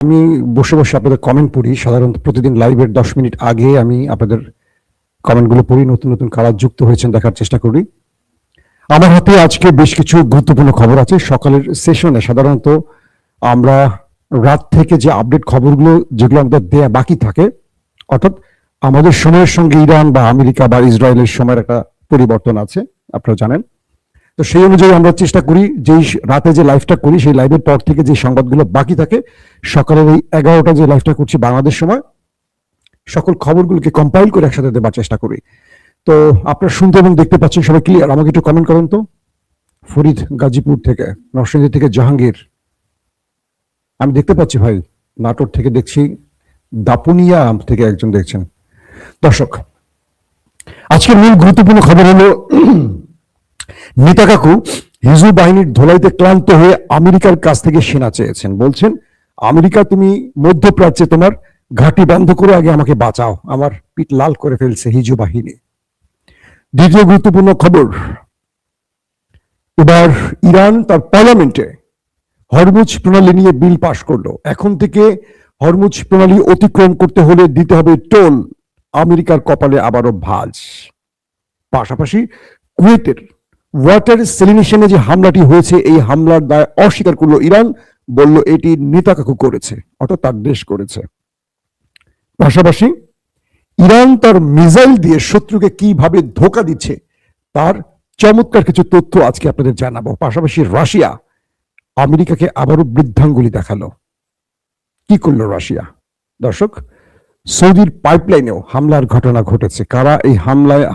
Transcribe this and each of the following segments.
আমি বসে বসে আপনাদের কমেন্ট পড়ি। সাধারণত প্রতিদিন লাইভের 10 মিনিট আগে আমি আপনাদের কমেন্টগুলো পড়ি, নতুন নতুন কারা যুক্ত হয়েছেন দেখার চেষ্টা করি। আমার হাতে আজকে বেশ কিছু গুরুত্বপূর্ণ খবর আছে। সকালের সেশনে সাধারণত আমরা রাত থেকে যে আপডেট খবরগুলো যেগুলো আমাদের দেয়া বাকি থাকে, অর্থাৎ আমাদের সময়ের সঙ্গে ইরান বা আমেরিকা বা ইসরায়েলের সময়ের একটা পরিবর্তন আছে, আপনারা জানেন। তো সেই অনুযায়ী আমরা চেষ্টা করি যেই রাতে যে লাইভটা করি সেই লাইভের পর থেকে যে সংবাদগুলো বাকি থাকে সকালের এই 11টা যে লাইভটা করছি বাংলাদেশ সময়, সকল খবরগুলোকে কম্পাইল করে একসাথে দেবার চেষ্টা করি। তো আপনারা শুনতে এবং দেখতে পাচ্ছেন সবাই ক্লিয়ার? আমাকে একটু কমেন্ট করেন তো। ফরিদ গাজীপুর থেকে, নরসিংদী থেকে জাহাঙ্গীর, আমি দেখতে পাচ্ছি ভাই। নাটোর থেকে দেখছি, দাপুনিয়া থেকে একজন দেখছেন। দর্শক, আজকের মূল গুরুত্বপূর্ণ খবর হলো নেতাকাকু হিজবুল বাহিনীর ধোলাইতে ক্লান্ত হয়ে আমেরিকার কাছ থেকে সেনা চেয়েছেন। বলছেন, আমেরিকা তুমি মধ্যপ্রাচ্যে তোমার ঘাঁটি বন্ধ করে আগে আমাকে বাঁচাও, আমার পিঠ লাল করে ফেলছে হিজবুল বাহিনী। দ্বিতীয় গুরুত্বপূর্ণ খবর, এবার ইরান তার পার্লামেন্টে হরমুজ প্রণালী নিয়ে বিল পাশ করলো। এখন থেকে হরমুজ প্রণালী অতিক্রম করতে হলে দিতে হবে টোল। আমেরিকার কপালে আবারও ভাঁজ। পাশাপাশি কুয়েতের ওয়াটার সেলিনেশনে যে হামলাটি হয়েছে এই হামলার দায় অস্বীকার করলো ইরান, বলল এটি নেতাকাকু করেছে, অর্থাৎ তার দেশ করেছে। পাশাপাশি ইরান তার মিসাইল দিয়ে শত্রুকে কিভাবে ধোঁকা দিচ্ছে তার চমৎকার কিছু তথ্য আজকে আপনাদের জানাবো। পাশাপাশি রাশিয়া আমেরিকাকে আবারও বৃদ্ধাঙ্গুলি দেখালো। কি করলো রাশিয়া? দর্শক, সৌদির পাইপলাইনেও হামলার ঘটনা ঘটেছে। কারা এই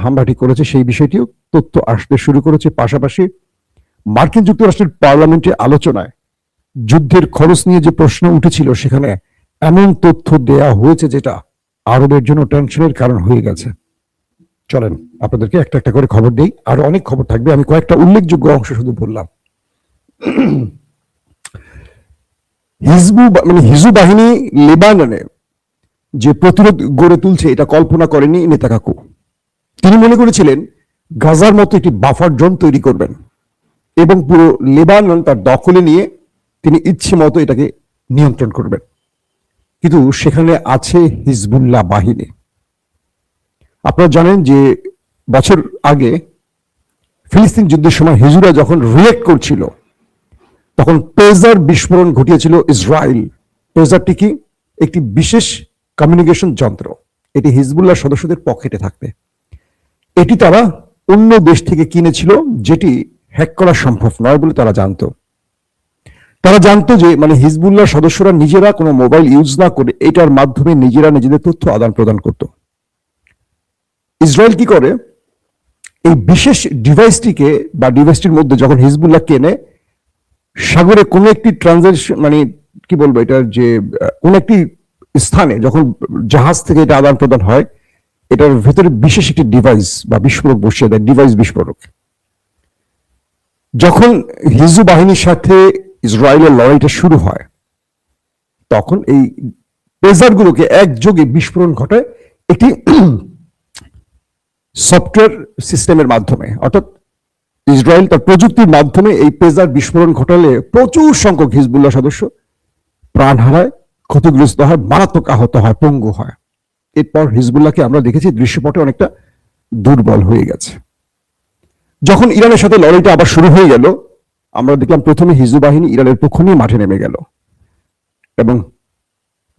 হামলাটি করেছে সেই বিষয়টিও তথ্য আসতে শুরু করেছে। পাশাপাশি মার্কিন যুক্তরাষ্ট্রের পার্লামেন্টে আলোচনায় যুদ্ধের খরচ নিয়ে যে প্রশ্ন উঠেছিল সেখানে এমন তথ্য দেয়া হয়েছে যেটা আরবের জন্য টেনশনের কারণ হয়ে গেছে। চলেন আপনাদেরকে একটা একটা করে খবর দেই, আরো অনেক খবর থাকবে, আমি কয়েকটা উল্লেখযোগ্য অংশ শুধু বললাম। হিজবুল বাহিনী লেবাননে যে প্রতিরোধ গড়ে তুলছে এটা কল্পনা করেনি নেতাকাকু। তিনি মনে করেছিলেন গাজার মতো একটি বাফার জোন তৈরি করবেন এবং পুরো লেবানন তার দখলে নিয়ে তিনি ইচ্ছে মতো এটাকে নিয়ন্ত্রণ করবেন। কিন্তু সেখানে আছে হিজবুল্লাহ বাহিনী। আপনারা জানেন যে বছর আগে ফিলিস্তিন যুদ্ধের সময় হিজবুল্লাহ যখন রিয়েক্ট করছিল তখন পেজার বিস্ফোরণ ঘটিয়েছিল ইসরায়েল। পেজারটি কি? একটি বিশেষ কমিউনিকেশন যন্ত্র। এটি হিজবুল্লাহ সদস্যদের পকেটে থাকবে। এটি তারা অন্য দেশ থেকে কিনেছিল, যেটি হ্যাক করা সম্ভব নয় বলে তারা জানতো। তারা জানতো যে হিজবুল্লাহ সদস্যরা নিজেরা কোনো মোবাইল ইউজ না করে এটার মাধ্যমে নিজেরা নিজেদের তথ্য আদান প্রদান করত। ইসরায়েল কি করে, এই বিশেষ ডিভাইসটির মধ্যে যখন হিজবুল্লাহ কেনে, সাগরে কোনো একটি ট্রানজাকশন কি বলবো, এটার যে কোনো একটি স্থানে যখন জাহাজ থেকে এটা আদান প্রদান হয়, এটার ভেতরে বিশেষ একটি ডিভাইস বা বিস্ফোরক বসিয়ে দেয়, ডিভাইস বিস্ফোরক। যখন হিজবুল বাহিনীর সাথে ইসরায়েলের লড়াইটা শুরু হয় তখন এই পেজারগুলোকে একযোগে বিস্ফোরণ ঘটায় একটি সফটওয়্যার সিস্টেমের মাধ্যমে, অর্থাৎ ইসরায়েল তার প্রযুক্তির মাধ্যমে এই পেজার বিস্ফোরণ ঘটালে প্রচুর সংখ্যক হিজবুল্লাহ সদস্য প্রাণ হারায়, ক্ষতিগ্রস্ত হয়, মারাত্মক আহত হয়, পঙ্গু হয়। এরপর হিজবুল্লাহকে আমরা দেখেছি দৃশ্যপটে অনেকটা দুর্বল হয়ে গেছে। যখন ইরানের সাথে লড়াইটা আবার শুরু হয়ে গেল, আমরা দেখলাম প্রথমে হিজবুল বাহিনী ইরানের পক্ষ নিয়ে মাঠে নেমে গেল এবং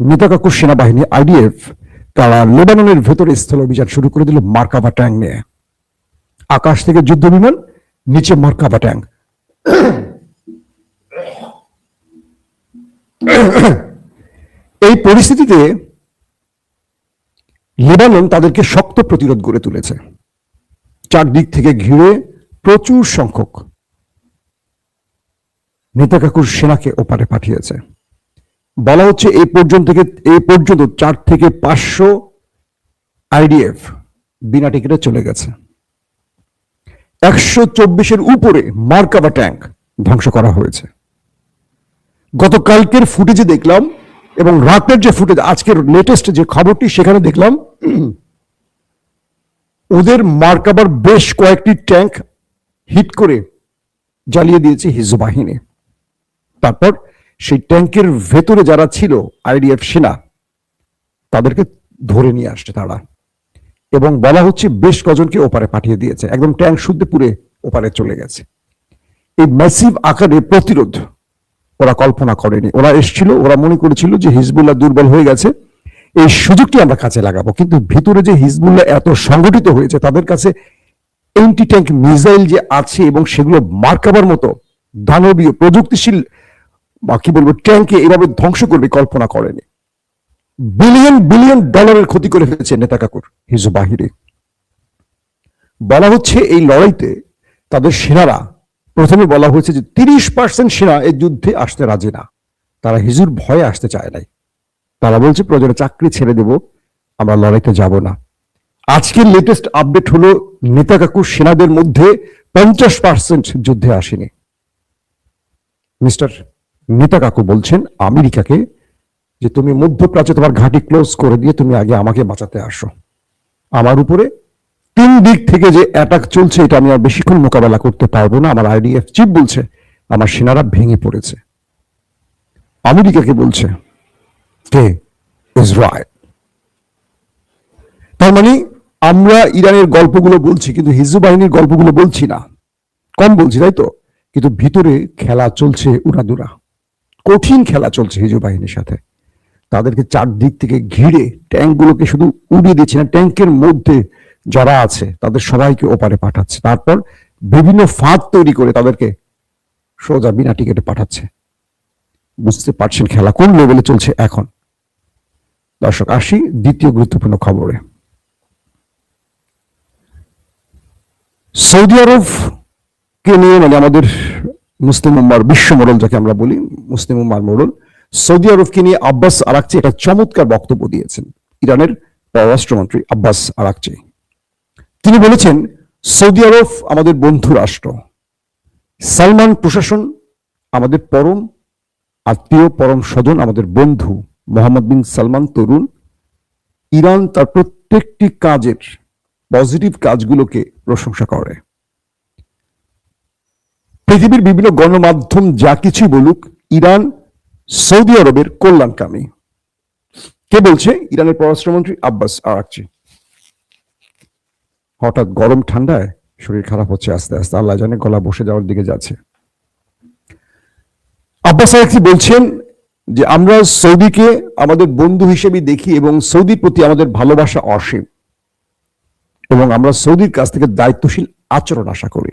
নেতাকাকুর সেনাবাহিনী আইডিএফ তারা লেবাননের ভেতরে স্থল অভিযান শুরু করে দিল মার্কাভা ট্যাঙ্ক নিয়ে। আকাশ থেকে যুদ্ধ বিমান, নিচে মার্কাভা ট্যাঙ্ক। এই পরিস্থিতিতে লেবানন তাদেরকে শক্ত প্রতিরোধ গড়ে তুলেছে। চারদিক থেকে ঘিরে প্রচুর সংখ্যক নেতাকাকুর সেনাকে ওপারে পাঠিয়েছে। বলা হচ্ছে এই পর্যন্ত 4 থেকে 500 আইডিএফ বিনা টিকিটে চলে গেছে। 124-এর উপরে মার্কাভা ট্যাঙ্ক ধ্বংস করা হয়েছে। গতকালকের ফুটেজে দেখলাম এবং রাতের যে ফুটেজ, আজকের লেটেস্ট যে খবরটি, সেখানে দেখলাম ওদের মার্কাভার বেশ কয়েকটি ট্যাঙ্ক হিট করে জ্বালিয়ে দিয়েছে হিজবুল বাহিনী। তারপর সেই ট্যাঙ্কের ভেতরে যারা ছিল আইডিএফ সেনা, তাদেরকে ধরে নিয়ে আসছে তারা, এবং বলা হচ্ছে বেশ কজনকে ওপারে পাঠিয়ে দিয়েছে, একদম ট্যাঙ্ক শুদ্ধ পুরে ওপারে চলে গেছে। এই ম্যাসিভ আকারে প্রতিরোধ ওরা কল্পনা করেনি। ওরা এসেছিল, ওরা মনে করেছিল যে হিজবুল্লাহ দুর্বল হয়ে গেছে, এই সুযোগটি আমরা কাজে লাগাবো। কিন্তু ভিতরে যে হিজবুল্লাহ এত সংগঠিত হয়েছে, তাদের কাছে এন্টি ট্যাঙ্ক মিসাইল যে আছে এবং সেগুলো মার্কাবার মতো দানবীয় প্রযুক্তিশীল বা কি বলবো ট্যাঙ্কে এভাবে ধ্বংস করবে কল্পনা করেনি। বিলিয়ন বিলিয়ন ডলারের ক্ষতি করে ফেলেছে নেতা কাকুর হিজবুল বাহিনী। বলা হচ্ছে এই লড়াইতে তাদের সেনারা, প্রথমে বলা হয়েছে যে 30% সেনা এই যুদ্ধে আসতে রাজি না, তারা হিজুর ভয়ে আসতে চায় নাই। তারা বলছে প্রয়োজনে চাকরি ছেড়ে দেব, আমরা লড়াইতে যাব না। আজকের লেটেস্ট আপডেট হলো নেতা কাকুর সেনাদের মধ্যে 50% যুদ্ধে আসেনি। মিস্টার নেতা কাকু বলছেন আমেরিকাকে যে তুমি মধ্যপ্রাচ্যে তোমার ঘাঁটি ক্লোজ করে দিয়ে তুমি আগে আমাকে বাঁচাতে আসো, আমার উপরে 3 দিক থেকে যে অ্যাটাক চলছে এটা আমি আর বেশিক্ষণ মোকাবেলা করতে পারবো না। আমার আইডিএফ চিফ বলছে আমার সেনারা ভেঙে পড়েছে। আমেরিকাকে বলছে কে ইসরায়েল। তার মানে আমরা ইরানের গল্পগুলো বলছি কিন্তু হিজবুল বাহিনীর গল্পগুলো বলছি না, কম বলছি তাই তো, কিন্তু ভিতরে খেলা চলছে উড়াদুরা, কঠিন খেলা চলছে হিজবুল বাহিনীর সাথে। তাদেরকে চারদিক থেকে ঘিরে ট্যাঙ্কগুলোকে শুধু উড়িয়ে দিচ্ছে না, ট্যাঙ্কের মধ্যে যারা আছে তাদের সবাইকে ওপারে পাঠাচ্ছে, তারপর বিভিন্ন ফাঁদ তৈরি করে তাদেরকে সোজা বিনা টিকেটে পাঠাচ্ছে। বুঝতে পারছেন খেলা কোন লেভেলে চলছে এখন। দর্শক আসি দ্বিতীয় গুরুত্বপূর্ণ খবরে। সৌদি আরব কে নিয়ে, মানে আমাদের মুসলিম উম্মার বিশ্ব মোড়ল যাকে আমরা বলি, মুসলিম উম্মার মোড়ল, সৌদি আরবকে নিয়ে আব্বাস আরাকচি একটা চমৎকার বক্তব্য দিয়েছেন। ইরানের পররাষ্ট্রমন্ত্রী আব্বাস আরাকচি তিনি বলেছেন সৌদি আরব আমাদের বন্ধু রাষ্ট্র, সালমান প্রশাসন আমাদের পরম আত্মীয়, পরম স্বজন, আমাদের বন্ধু। মোহাম্মদ বিন সালমান তরুণ, ইরান তার প্রত্যেকটি কাজের পজিটিভ কাজগুলোকে প্রশংসা করে। পৃথিবীর বিভিন্ন গণমাধ্যম যা কিছুই বলুক, ইরান সৌদি আরবের কল্যাণকামী। কে বলছে? ইরানের পররাষ্ট্রমন্ত্রী আব্বাস আরাকচি। হঠাৎ গরম ঠান্ডায় শরীর খারাপ হচ্ছে আস্তে আস্তে, আল্লাহ জানে, গলা বসে যাওয়ার দিকে যাচ্ছে। আব্বাস আরাকচি বলছেন যে আমরা সৌদিকে আমাদের বন্ধু হিসেবে দেখি এবং সৌদির প্রতি আমাদের ভালোবাসা অসীম, এবং আমরা সৌদির কাছ থেকে দায়িত্বশীল আচরণ আশা করি।